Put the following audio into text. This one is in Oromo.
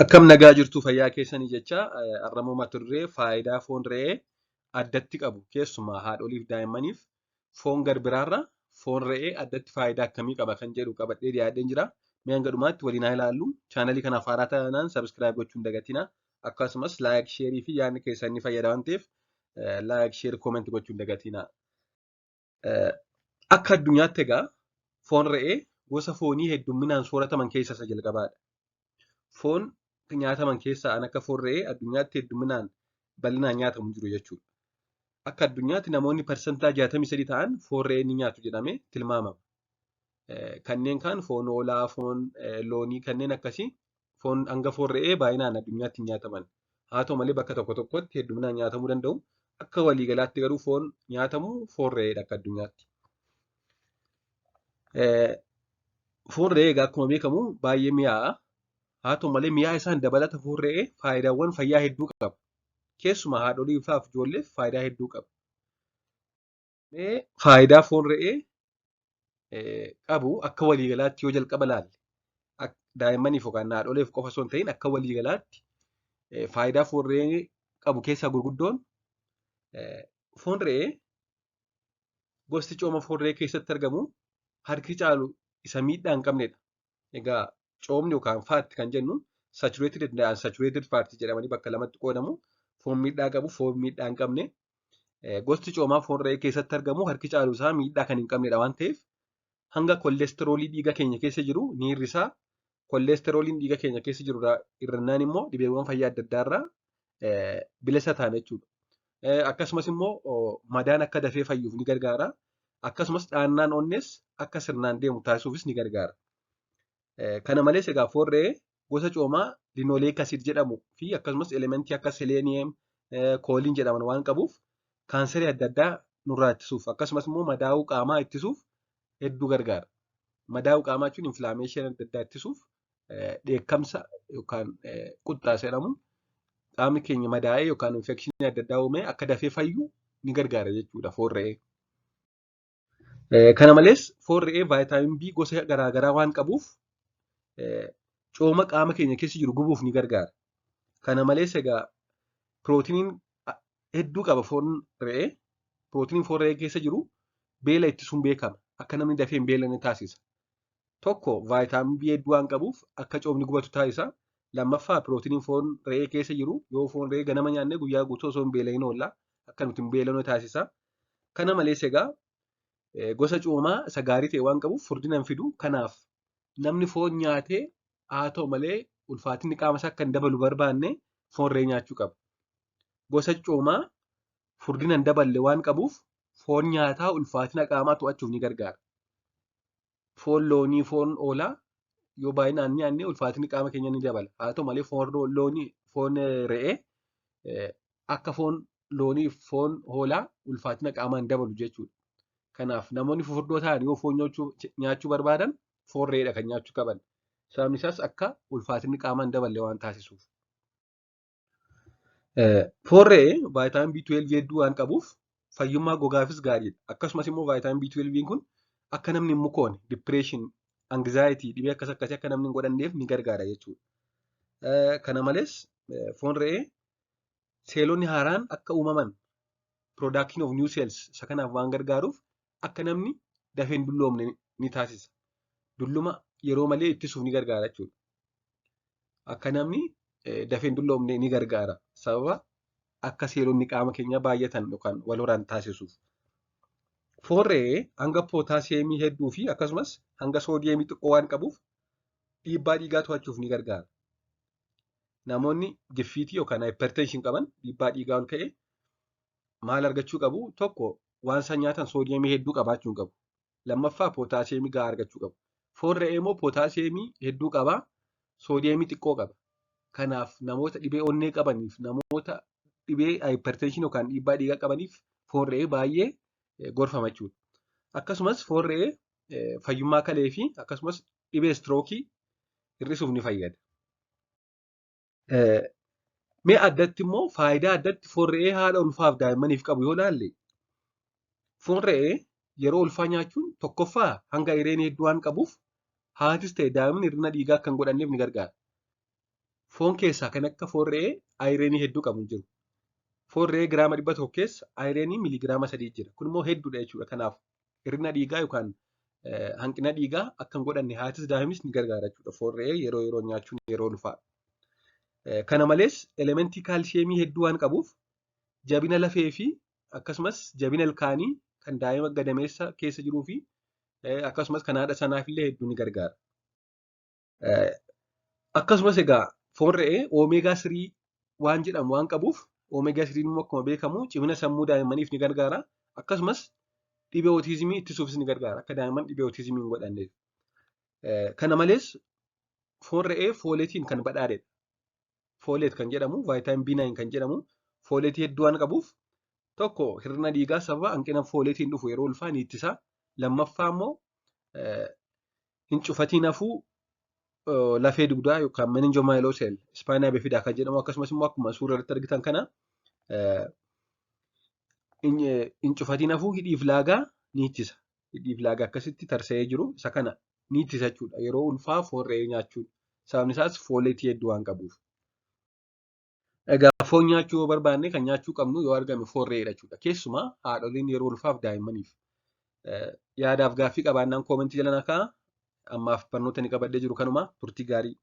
Akkam nagaa jirtu fayyaa keessanii jecha har'ammoo mata duree faayidaa foon re'ee addatti qabu keessumaa haadholiif daa'immaniif foon garbiraarra foon re'ee addatti faayidaa akkamii qaba kan jedhu qabadhee dhiyaadheen jira. Mee hanga dhumaatti waliin haa ilaallu. Chaanalii kanaaf haaraa taanaan sabiskiraayib gochuun dagatina. Akkasumas laayik sheerii fi yaadni keessan ni fayyada waan ta'eef laayik sheerii koomentii gochuun dagatina. Akka addunyaatti egaa foon re'ee gosa foonii hedduminaan soorataman keessaa isa jalqabaadha. Foon nyaataman keessaa akka foon re'ee addunyaatti hedduminaan bal'inaan nyaatamu jiru jechuudha. Akka addunyaatti namoonni parsantaa 63 ta'an foon re'ee ni nyaatu jedhamee tilmaamama. Kanneen kaan foon hoolaa, foon loonii kanneen akkasii foon hanga foon re'ee baay'inaan addunyaatti hin nyaataman. Haa ta'u malee bakka tokko tokkotti hedduminaan nyaatamuu danda'u. Akka waliigalaatti garuu foon nyaatamu foon re'eedha akka addunyaatti. Foon re'ee egaa akkuma beekamu baay'ee mi'aawa. Haa ta'u malee mi'aa isaan dabalata foon re'ee faayidaawwan fayyaa hedduu qaba. Keessumaa haadholii fi ijoolleef faayidaa hedduu qaba. Faayidaa foon re'ee qabu akka waliigalaatti yoo jalqaba ilaalle daa'immaniif yookaan haadholeef qofa osoo hin ta'in akka waliigalaatti faayidaa foon re'ee qabu keessaa gurguddoon foon re'ee gosti cooma foon re'ee keessatti argamu harki caalu isa miidhaa hin qabnedha. Egaa coomni yookaan faatti kan jennu saturated and unsaturated fat jedhamanii bakka lamatti qoodamu. Foon miidhaa qabu, foon miidhaa hin qabne. Gosti coomaa foon re'ee keessatti argamu harki caalu isaa miidhaa kan hin qabnedha waan ta'eef hanga kolesteroolii dhiiga keenya keessa jiru ni hir'isaa. Kolesterooliin dhiiga keenya keessa jiru hir'innaan immoo dhibeewwan fayyaa adda addaarraa bilisa taana jechuudha. Akkasumas immoo madaan akka dafee fayyuuf ni gargaara. Akkasumas dhaannaan onnees akka sirnaan deemu taasisuufis ni gargaara. Kana malees egaa foon re'ee gosa coomaa linooleek asiid jedhamu fi akkasumas elementii akka seleeniyem, kooliin jedhaman waan qabuuf kaanserii adda addaa nurraa ittisuuf akkasumas immoo madaa'uu qaamaa ittisuuf hedduu gargaara. Madaa'uu qaamaa jechuun infilaameeshinii adda addaa ittisuuf dheekkamsa yookaan quxxaasa jedhamu qaamni keenya madaa'ee yookaan infekshinii adda addaa uumee akka dafee fayyu ni gargaara jechuudha foon re'ee. Kana malees foon re'ee vaayitaamin B gosa garaagaraa waan qabuuf cooma qaama keenya keessa jiru gubuuf ni gargaara. Kana malees egaa pirootiiniin hedduu qaba foon re'ee. Pirootiiniin foon re'ee keessa jiru beela ittisuun beekama. Akka namni dafee hin beelanne taasisa. Tokko vaayitaamin B hedduu waan qabuuf akka coomni gubatu taasisa. Lammaffaa pirootiiniin foon re'ee keessa jiru yoo foon re'ee ganama nyaannee guyyaa guutuu osoo hin beela'in oolla akka nuti hin beelanne taasisa. Kana malees egaa gosa coomaa isa gaarii ta'e waan qabuuf furdina hin fidu. Kanaaf namni foon nyaatee haa ta'u malee ulfaatinni qaama isaa akka hin dabalu barbaanne foon re'ee nyaachuu qaba. Gosa coomaa furdina hin daballe waan qabuuf foon nyaataa ulfaatina qaamaa to'achuuf ni gargaara. Foon loonii, foon hoolaa yoo baay'inaan nyaanne ulfaatinni qaama keenya ni dabala. Haa ta'u malee foon re'ee akka foon loonii fi foon hoolaa ulfaatina qaamaa hin dabalu jechuudha. Kanaaf namoonni fufurdoo ta'an yoo foon nyaachuu barbaadan foon re'eedha kan nyaachuu qaban. Sababni isaas akka ulfaatinni qaamaa hin daballe waan taasisuuf. Foon re'ee vaayitaamin B12 hedduu waan qabuuf fayyummaa gogaafis gaariidha. Akkasumas immoo vaayitaamin B12 kun akka namni hin mukoone, dipireeshin, angizaayitii, dhibee akkas akkasii akka namni hin godhanneef ni gargaara jechuudha. Kana malees foon re'ee seelonni haaraan akka uumaman production of new cells isa kanaaf waan gargaaruuf akka namni dafee hin dulloomne ni taasisa. Dulluma yeroo malee ittisuuf ni gargaara jechuudha. Akka namni dafee hin dulloomne ni gargaara. Sababa akka seelonni qaama keenyaa baay'atan yookaan wal horaan taasisuuf. Foon re'ee hanga pootaasiyeemii hedduu fi akkasumas hanga soodiyeemii xiqqoo waan qabuuf dhiibbaa dhiigaa to'achuuf ni gargaara. Namoonni giffiitii yookaan hypertension qaban dhiibbaa dhiigaa ol ka'e maal argachuu qabu? Tokko waan isaan nyaatan soodiyeemii hedduu qabaachuu hin qabu. Lammaffaa pootaasiyeemii gahaa argachuu qabu. Foon re'ee immoo pootaasiyeemii hedduu qabaa, soodiyeemii xiqqoo qaba. Kanaaf namoota dhibee onnee qabaniif, namoota dhibee hypertension yookaan dhiibbaa dhiigaa qabaniif foon re'ee baay'ee gorfama jechuudha. Akkasumas foon re'ee fayyummaa kalee fi akkasumas dhibee istrookii hir'isuuf ni fayyada. Mee addatti immoo faayidaa addatti foon re'ee haadha ulfaaf daa'immaniif qabu yoo ilaalle foon re'ee yeroo ulfaa nyaachuun tokkoffaa hanga hireen hedduu waan qabuuf haatis ta'e daa'imni hir'ina dhiigaa akka hin godhanneef ni gargaara. Foon keessaa kan akka foon re'ee ayireenii hedduu qabu hin jiru. Foon re'ee giraama 100 keessa ayireenii miligiraama 3 jira. Kun immoo hedduudha jechuudha. Kanaaf hir'ina dhiigaa yookaan hanqina dhiigaa akka hin godhanne haatis daa'imis ni gargaara jechuudha. Foon re'ee yeroo yeroo nyaachuun yeroo ulfaa. Kana malees elementii kaalsheemii hedduu waan qabuuf jabina lafee fi akkasumas jabina ilkaanii kan daa'ima gadameessa keessa jiruu fi akkasumas kan haadha sanaaf illee hedduu ni gargaara. Akkasumas egaa foon re'ee oomeegaa 3 waan jedhamu waan qabuuf oomeegaa 3 immoo akkuma beekamu cimina sammuu daa'immaniif ni gargaara. Akkasumas dhibee ootizimii ittisuufis ni gargaara. Akka daa'imman dhibee ootizimii hin godhanneef. Kana malees foon re'ee fooleetiin kan badhaadhedha. Fooleet kan jedhamu vaayitaamin B9 kan jedhamu fooleetii hedduu waan qabuuf tokko hir'ina dhiigaa sababa hanqina fooleetiin dhufu yeroo ulfaa ni ittisa. Lammaffaa immoo hin cufatiin hafuu lafee dugdaa yookaan meningoomaayilooseel ispaanaa bifidaa kan jedhamu akkasumas immoo akkuma suura irratti argitan kana hin cufatiin hafuu hidhiif laagaa ni ittisa. Hidhiif laagaa akkasitti tarsa'ee jiru isa kana ni ittisa jechuudha. Yeroo ulfaa foon re'ee nyaachuun sababni isaas fooleetii hedduu waan qabuuf. Egaa foon nyaachuu yoo barbaanne kan nyaachuu qabnu yoo argame foon re'eedha jechuudha. Keessumaa haadholiin yeroo ulfaaf daa'immaniif. Yaadaaf gaaffii qabaannaan koomentii jala na kaa'aa. Ammaaf barnoota ni qabadhee jiru kanuma turtii gaarii.